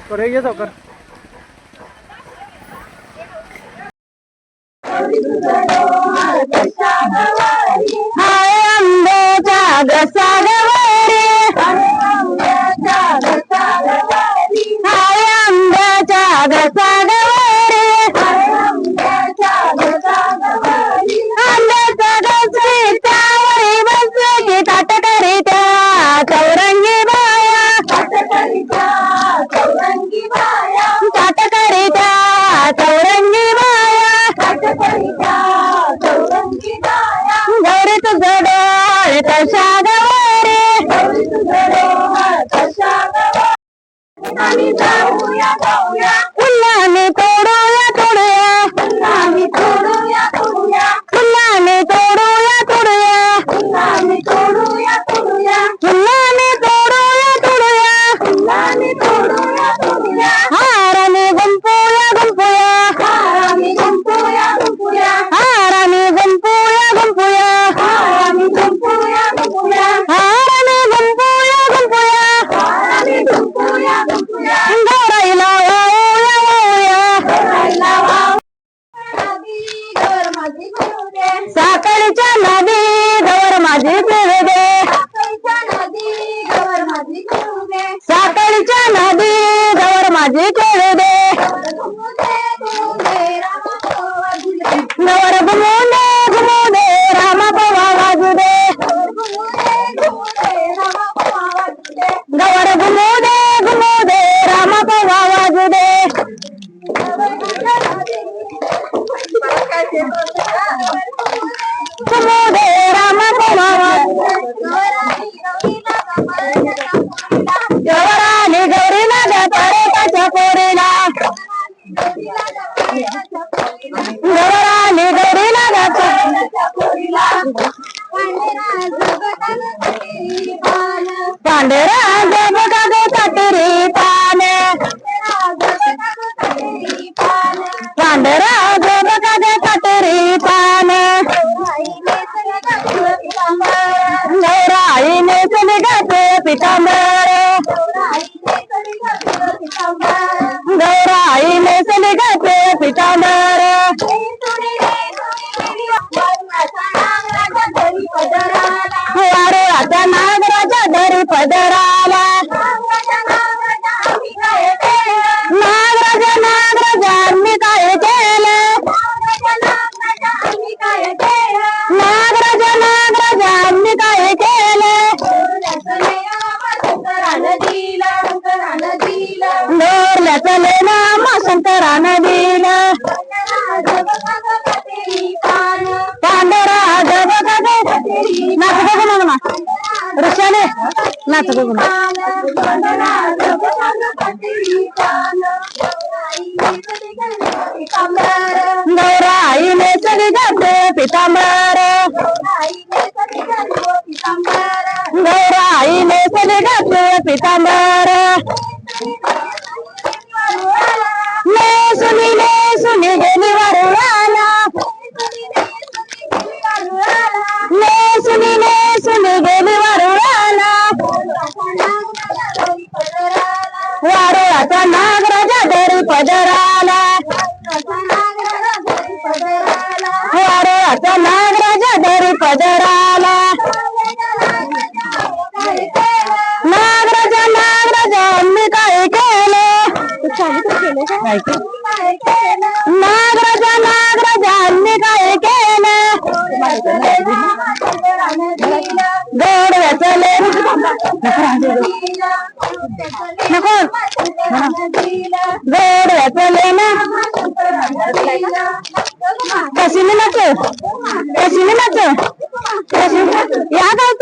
कर ये जाऊ कर हाय आंब्याच्या घसागवारी हाय आंब्याच्या घसागवारी आंब्याच्या घसरी त्यावरी बसले की ताट करीत्या चौरंगी बाया ताट करीत्या चौरंगी बाया गौरी तुझं डोळ तशा गवारी फुलांनी तोडूया तोडूया फुलांनी तोडूया तोडूया फुलांनी तोडूया तोडूया हाराने गुंपुया गुंपुया हाराने गुंपुया गुंपुया हाराने गुंपुया गुंपुया गौराईला साखळीच्या नदी गवर माझी पिळू दे साखळीच्या नदी गवर माझी खेळू दे गवर घुमू दे रामा पवा वाजू दे गवर घुमू दे रामा पवा वाजू दे घुमू दे रामा पवा गवराने गौरीला गटारे त्याच्या पोरीला गवराने गौरीला पांढरा बघा गो कटरी पान पांढरा बघा गो कटरी पान गौराईने चले गाते पितांबर गौराईने चले गाते पितांबर वारुळाचा नागराजा दरी पदराला नागराजा मी काय केलं नागराजा मी काय केलं दोरल्याचं लेना मा शंकरानं दिलं पांढरा बघा नाच बघू ना ऋषाने नाच बघू ना गौराईने सगळी जाते पितांबर गौराईने सगळी जाते पितांबर सुनी गेली वरुळाला सुनी गेली वरुळाला वारुळाचा नागराजा दरी पदराला वारुळाचा नागराजा दरी पदराला नागराजा मी काय केलं नागराजा मी काय केलं गोडव्याचं नको गोडव्याचं लेणं कशीने नाच या काय